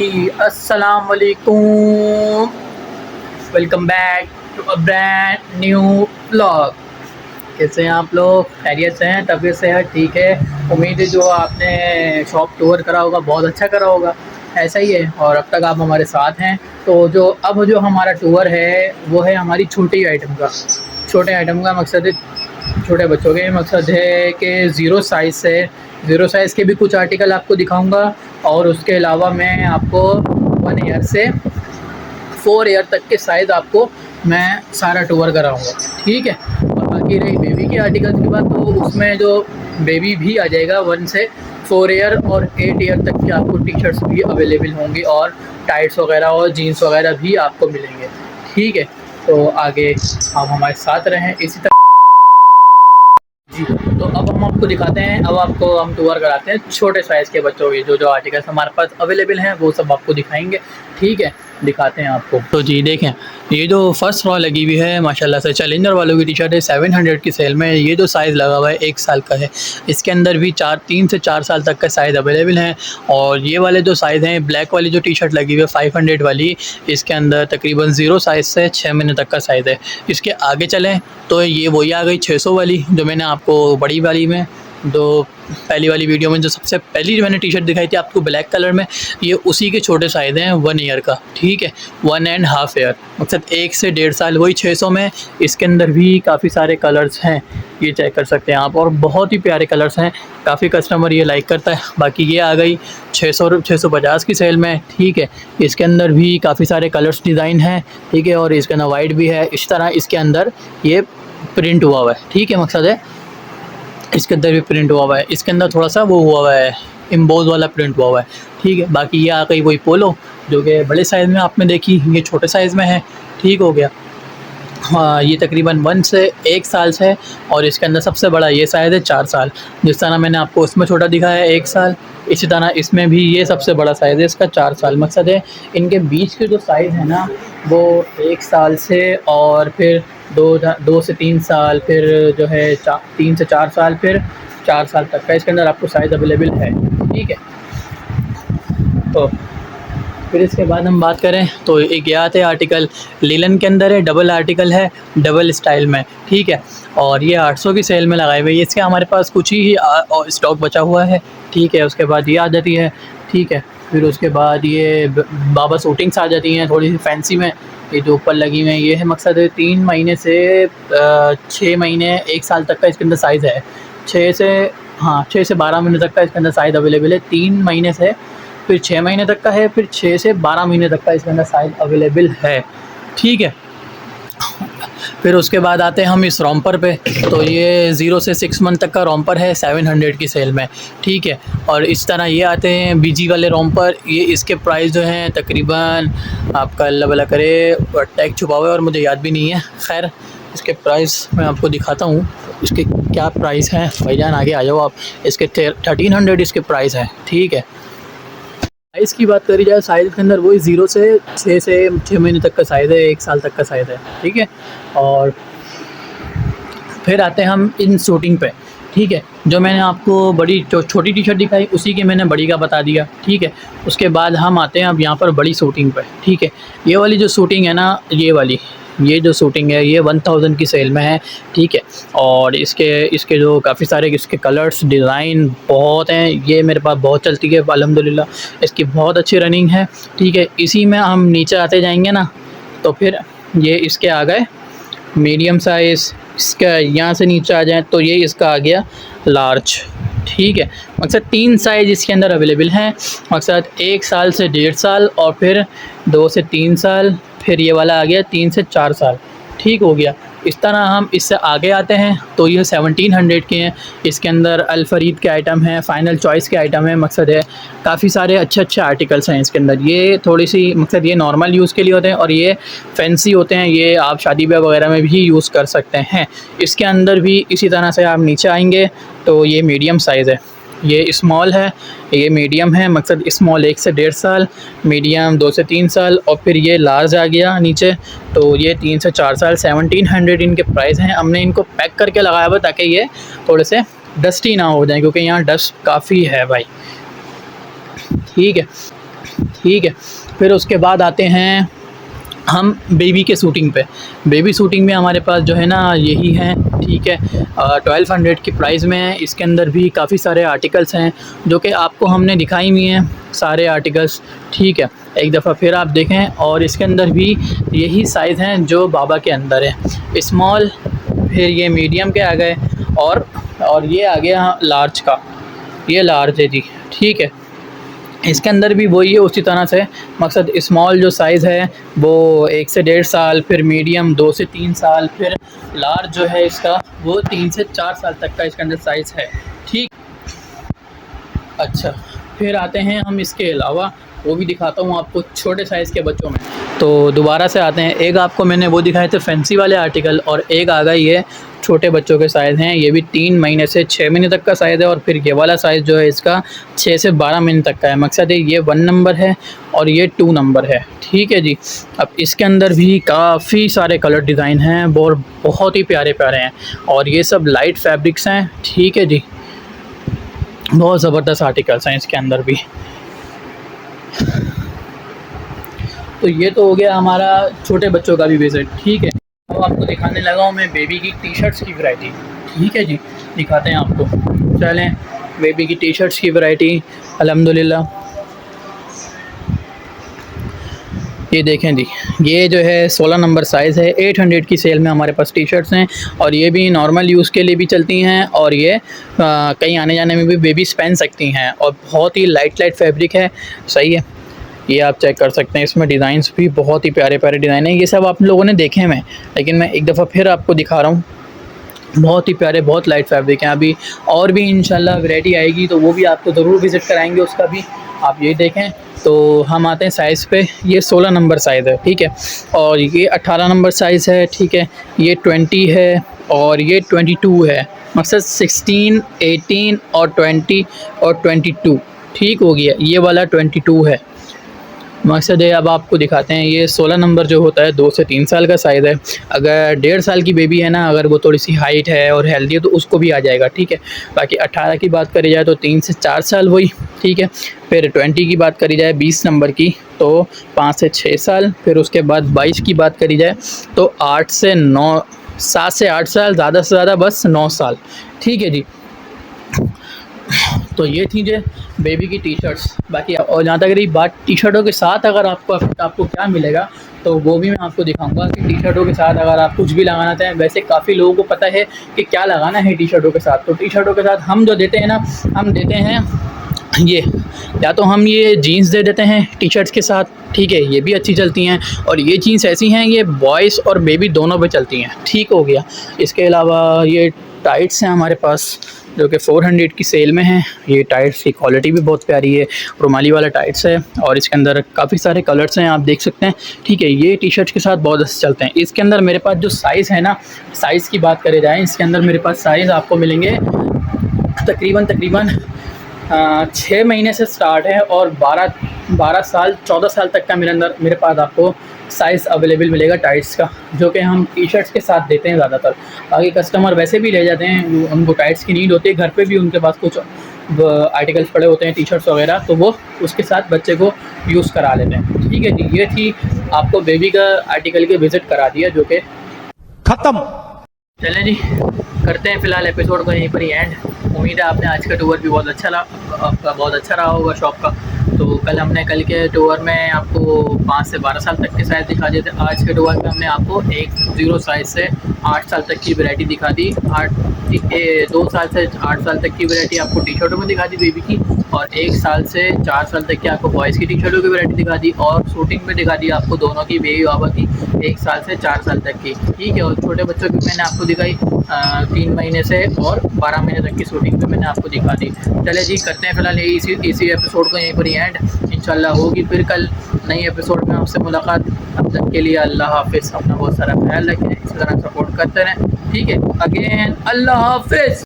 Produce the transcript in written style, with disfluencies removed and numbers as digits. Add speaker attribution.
Speaker 1: अस्सलाम वालेकुम, welcome back to a brand new vlog. कैसे हैं आप लोग? खैरियत से हैं? तबीयत सेहत ठीक है? उम्मीद है जो आपने शॉप टूर करा होगा बहुत अच्छा करा होगा, ऐसा ही है। और अब तक आप हमारे साथ हैं। तो जो हमारा टूर है वो है हमारी छोटी आइटम का। छोटे आइटम का मकसद है, छोटे बच्चों के मकसद है कि ज़ीरो साइज़ से, ज़ीरो साइज़ के भी कुछ आर्टिकल आपको दिखाऊंगा। और उसके अलावा मैं आपको 1 ईयर से 4 ईयर तक के साइज़ आपको मैं सारा टूर कराऊंगा, ठीक है। और बाकी रही बेबी के आर्टिकल्स की बात, तो उसमें जो बेबी भी आ जाएगा 1 से 4 ईयर और 8 ईयर तक की आपको टी शर्ट्स भी अवेलेबल होंगी और टाइट्स वगैरह और जीन्स वगैरह भी आपको मिलेंगे, ठीक है। तो आगे आप हमारे साथ रहें इसी तरह जी। तो अब हम आपको दिखाते हैं, अब आपको हम टूर कराते हैं छोटे साइज़ के बच्चों के जो आर्टिकल्स हमारे पास अवेलेबल हैं वो सब आपको दिखाएंगे, ठीक है। दिखाते हैं आपको। तो जी देखें, ये जो फर्स्ट रॉ लगी हुई है माशाल्लाह से चैलेंजर वालों की टी शर्ट है, 700 की सेल में। ये जो साइज़ लगा हुआ है 1 साल का है। इसके अंदर भी 3 से 4 साल तक का साइज़ अवेलेबल है। और ये वाले जो साइज़ हैं, ब्लैक वाली जो टी शर्ट लगी हुई है 500 वाली, इसके अंदर तकरीबन 0 साइज़ से 6 महीने तक का साइज़ है। इसके आगे चलें तो ये वही आ गई 600 वाली, जो मैंने आपको बड़ी वाली में, जो पहली वाली वीडियो में जो सबसे पहली जो मैंने टी शर्ट दिखाई थी आपको ब्लैक कलर में, ये उसी के छोटे साइज़ हैं 1 ईयर का, ठीक है। 1.5 ईयर मतलब 1 से 1.5 साल, वही 600 में। इसके अंदर भी काफ़ी सारे कलर्स हैं, ये चेक कर सकते हैं आप, और बहुत ही प्यारे कलर्स हैं। काफ़ी कस्टमर ये लाइक करता है। बाकी ये आ गई 650 की सेल में, ठीक है। इसके अंदर भी काफ़ी सारे कलर्स डिज़ाइन हैं, ठीक है। और इसके अंदर वाइट भी है। इस तरह इसके अंदर ये प्रिंट हुआ हुआ है, ठीक है। मकसद है इसके अंदर भी प्रिंट हुआ हुआ है। इसके अंदर थोड़ा सा वो हुआ हुआ है, एम्बोज वाला प्रिंट हुआ हुआ है, ठीक है। बाकी ये आ गई वही पोलो, जो कि बड़े साइज़ में आपने देखी, ये छोटे साइज़ में है, ठीक हो गया। हाँ, ये तकरीबन 1 से 1 साल से है। और इसके अंदर सबसे बड़ा ये साइज़ है 4 साल। जिस तरह मैंने आपको उसमें छोटा दिखाया है 1 साल, इसी तरह इसमें भी ये सबसे बड़ा साइज़ है इसका 4 साल। मकसद है इनके बीच के जो साइज़ है ना, वो 1 साल से, और फिर 2 से 3 साल, फिर जो है 3 से 4 साल, फिर 4 साल तक का इसके अंदर आपको साइज़ अवेलेबल है, ठीक है। तो फिर इसके बाद हम बात करें तो एक ये आते आर्टिकल लीलन के अंदर है, डबल आर्टिकल है, डबल स्टाइल में, ठीक है। और ये 800 की सेल में लगाई हुई है। इसके हमारे पास कुछ ही स्टॉक बचा हुआ है, ठीक है। उसके बाद ये आ जाती है, ठीक है। फिर उसके बाद ये बाबा शूटिंग्स आ जाती हैं थोड़ी सी फैंसी में। ये जो ऊपर लगी हुई हैं ये है, मकसद है 3 महीने से 6 महीने 1 साल तक का इसके अंदर साइज़ है। 6 से, हाँ, 6 से 12 महीने तक का इसके अंदर साइज़ अवेलेबल है। 3 महीने से फिर 6 महीने तक का है, फिर 6 से 12 महीने तक का इसके अंदर साइज़ अवेलेबल है, ठीक है। फिर उसके बाद आते हैं हम इस रोम्पर पे। तो ये 0 से 6 मंथ तक का रोम्पर है 700 की सेल में, ठीक है। और इस तरह ये आते हैं बीजी वाले रोम्पर। ये इसके प्राइस जो हैं तकरीबन, आपका अल्लाह भला करे, टैग छुपा हुआ है और मुझे याद भी नहीं है। खैर, इसके प्राइस मैं आपको दिखाता हूँ इसके क्या प्राइस हैं। भाईजान आगे आ जाओ आप। इसके 1300 इसके प्राइस हैं, ठीक है। साइज़ की बात करी जाए, साइज़ के अंदर वही 0 से 6 महीने तक का साइज़ है, 1 साल तक का साइज़ है, ठीक है। और फिर आते हैं हम इन शूटिंग पे, ठीक है। जो मैंने आपको बड़ी छोटी टी शर्ट दिखाई, उसी के मैंने बड़ी का बता दिया, ठीक है। उसके बाद हम आते हैं अब यहाँ पर बड़ी शूटिंग पे, ठीक है। ये वाली जो शूटिंग है ना, ये जो शूटिंग है ये 1000 की सेल में है, ठीक है। और इसके जो काफ़ी सारे इसके कलर्स डिज़ाइन बहुत हैं। ये मेरे पास बहुत चलती है अल्हम्दुलिल्लाह, इसकी बहुत अच्छी रनिंग है, ठीक है। इसी में हम नीचे आते जाएंगे ना, तो फिर ये इसके आ गए मीडियम साइज़। इसका यहाँ से नीचे आ जाएँ तो ये इसका आ गया लार्ज, ठीक है। मकसद 3 साइज़ इसके अंदर अवेलेबल हैं। मकसद 1 साल से 1.5 साल, और फिर 2 से 3 साल, फिर ये वाला आ गया 3 से 4 साल, ठीक हो गया। इस तरह हम इससे आगे आते हैं तो ये 1700 के हैं। इसके अंदर अल फरीद के आइटम हैं, फ़ाइनल चॉइस के आइटम हैं। मकसद है काफ़ी सारे अच्छे आर्टिकल्स हैं इसके अंदर। ये थोड़ी सी मकसद ये नॉर्मल यूज़ के लिए होते हैं, और ये फैंसी होते हैं, ये आप शादी ब्याह वगैरह में भी यूज़ कर सकते हैं। इसके अंदर भी इसी तरह से आप नीचे आएंगे तो ये मीडियम साइज़ है, ये स्मॉल है, ये मीडियम है। मकसद स्मॉल 1 से 1.5 साल, मीडियम 2 से 3 साल, और फिर ये लार्ज आ गया नीचे, तो ये 3 से 4 साल। 1700 इनके प्राइस हैं। हमने इनको पैक करके लगाया हुआ ताकि ये थोड़े से डस्टी ना हो जाए, क्योंकि यहाँ डस्ट काफ़ी है भाई, ठीक है। ठीक है। फिर उसके बाद आते हैं हम बेबी के शूटिंग पे। बेबी शूटिंग में हमारे पास जो है ना यही है, ठीक है। 1200 की प्राइस में है। इसके अंदर भी काफ़ी सारे आर्टिकल्स हैं जो कि आपको हमने दिखाई हुई हैं सारे आर्टिकल्स, ठीक है। एक दफ़ा फिर आप देखें, और इसके अंदर भी यही साइज़ हैं जो बाबा के अंदर है, स्मॉल, फिर ये मीडियम के आ गए, और ये आ गया लार्ज का, ये लार्ज है जी, ठीक है। इसके अंदर भी वही है उसी तरह से, मकसद स्मॉल जो साइज़ है वो 1 से 1.5 साल, फिर मीडियम 2 से 3 साल, फिर लार्ज जो है इसका वो 3 से 4 साल तक का इसके अंदर साइज़ है, ठीक। अच्छा, फिर आते हैं हम इसके अलावा, वो भी दिखाता हूँ आपको छोटे साइज़ के बच्चों में। तो दोबारा से आते हैं, एक आपको मैंने वो दिखाए थे फैंसी वाले आर्टिकल, और एक आ गया ये छोटे बच्चों के साइज़ हैं। ये भी 3 महीने से 6 महीने तक का साइज़ है, और फिर ये वाला साइज़ जो है इसका 6 से 12 महीने तक का है। मकसद है ये 1 नंबर है और ये 2 नंबर है, ठीक है जी। अब इसके अंदर भी काफ़ी सारे कलर डिज़ाइन हैं और बहुत ही प्यारे प्यारे हैं, और ये सब लाइट फैब्रिक्स हैं, ठीक है जी। बहुत ज़बरदस्त आर्टिकल्स हैं इसके अंदर भी। तो ये तो हो गया हमारा छोटे बच्चों का भी विज़िट, ठीक है। अब आपको दिखाने लगा हूँ मैं बेबी की टी शर्ट्स की वैरायटी, ठीक है जी। दिखाते हैं आपको, चलें। बेबी की टी शर्ट्स की वैरायटी अल्हम्दुलिल्लाह, ये देखें जी, ये जो है 16 नंबर साइज़ है। 800 की सेल में हमारे पास टी शर्ट्स हैं, और ये भी नॉर्मल यूज़ के लिए भी चलती हैं, और ये कहीं आने जाने में भी बेबीज़ पहन सकती हैं, और बहुत ही लाइट फैब्रिक है, सही है। ये आप चेक कर सकते हैं, इसमें डिज़ाइंस भी बहुत ही प्यारे प्यारे डिज़ाइन हैं। ये सब आप लोगों ने देखे हैं, लेकिन मैं एक दफ़ा फिर आपको दिखा रहा हूँ। बहुत ही प्यारे, बहुत लाइट फैब्रिक हैं। अभी और भी इंशाल्लाह वैरायटी आएगी तो वो भी आपको ज़रूर विज़िट कराएंगे, उसका भी आप ये देखें। तो हम आते हैं साइज़ पे, ये 16 नंबर साइज़ है, ठीक है, और ये 18 नंबर साइज़ है, ठीक है। ये 20 है, और ये 22 है। मकसद 16, 18 और 20 और 22, ठीक हो गया। ये वाला 22 है। मकसद है, अब आपको दिखाते हैं, ये 16 नंबर जो होता है 2 से 3 साल का साइज़ है। अगर 1.5 साल की बेबी है ना, अगर वो थोड़ी सी हाइट है और हेल्दी है तो उसको भी आ जाएगा, ठीक है। बाकी 18 की बात करी जाए तो 3 से 4 साल वही, ठीक है। फिर 20 की बात करी जाए 20 नंबर की तो 5 से 6 साल। फिर उसके बाद 22 की बात करी जाए तो 8 से 9, 7 से 8 साल, ज़्यादा से ज़्यादा बस 9 साल, ठीक है जी। तो ये थी जो बेबी की टी शर्ट्स। बाकी और जहाँ तक रही बात टी शर्टों के साथ अगर आपको क्या मिलेगा, तो वो भी मैं आपको दिखाऊंगा कि टी शर्टों के साथ अगर आप कुछ भी लगाना चाहें। वैसे काफ़ी लोगों को पता है कि क्या लगाना है टी शर्टों के साथ। तो टी शर्टों के साथ हम जो देते हैं ना, हम देते हैं ये, या तो हम ये जीन्स दे देते हैं टी शर्ट्स के साथ, ठीक है, ये भी अच्छी चलती हैं। और ये जीन्स ऐसी हैं, ये बॉयज़ और बेबी दोनों पे चलती हैं, ठीक हो गया। इसके अलावा ये टाइट्स हैं हमारे पास जो कि 400 की सेल में हैं। ये टाइट्स की क्वालिटी भी बहुत प्यारी है, रुमाली वाला टाइट्स है, और इसके अंदर काफ़ी सारे कलर्स हैं, आप देख सकते हैं, ठीक है। ये टी शर्ट्स के साथ बहुत अच्छे चलते हैं। इसके अंदर मेरे पास जो साइज़ है ना, साइज़ की बात करे जाए, इसके अंदर मेरे पास साइज़ आपको मिलेंगे तकरीबन 6 महीने से स्टार्ट है, और 12 साल 14 साल तक का मेरे पास आपको साइज़ अवेलेबल मिलेगा टाइट्स का, जो कि हम टी शर्ट्स के साथ देते हैं ज़्यादातर। बाकी कस्टमर वैसे भी ले जाते हैं, उनको टाइट्स की नीड होती है, घर पे भी उनके पास कुछ आर्टिकल्स पड़े होते हैं टी शर्ट्स वगैरह, तो वो उसके साथ बच्चे को यूज़ करा लेते हैं, ठीक है जी। ये थी आपको बेबी का आर्टिकल के विज़िट करा दिया, जो कि ख़त्म। चलें जी, करते हैं फ़िलहाल एपिसोड को यहीं पर ही एंड। उम्मीद है आपने आज का टूर भी आपका बहुत अच्छा रहा होगा शॉप का। तो कल के टूर में आपको 5 से 12 साल तक के साइज़ दिखा दिए थे। आज के टूर में हमने आपको 10 साइज़ से 8 साल तक की वैरायटी दिखा दी। 2 साल से 8 साल तक की वैरायटी आपको टी शर्टों में दिखा दी बेबी की, और 1 साल से 4 साल तक की आपको बॉयज़ की टी शर्टों की वैरायटी दिखा दी, और शूटिंग में दिखा दी आपको दोनों की, बेबी बाबा की 1 साल से 4 साल तक की, ठीक है। और छोटे बच्चों की मैंने आपको दिखाई 3 महीने से और 12 महीने तक की शूटिंग पे मैंने आपको दिखा दी। चले जी, करते हैं फ़िलहाल इसी एपिसोड को यहीं पर ही एंड। इंशाल्लाह होगी फिर कल नई एपिसोड में आपसे मुलाकात। अब तक के लिए अल्लाह हाफ़िज़। अपना बहुत सारा ख्याल रखें, इस तरह सपोर्ट करते रहें, ठीक है। अगेन अल्लाह हाफ़िज़।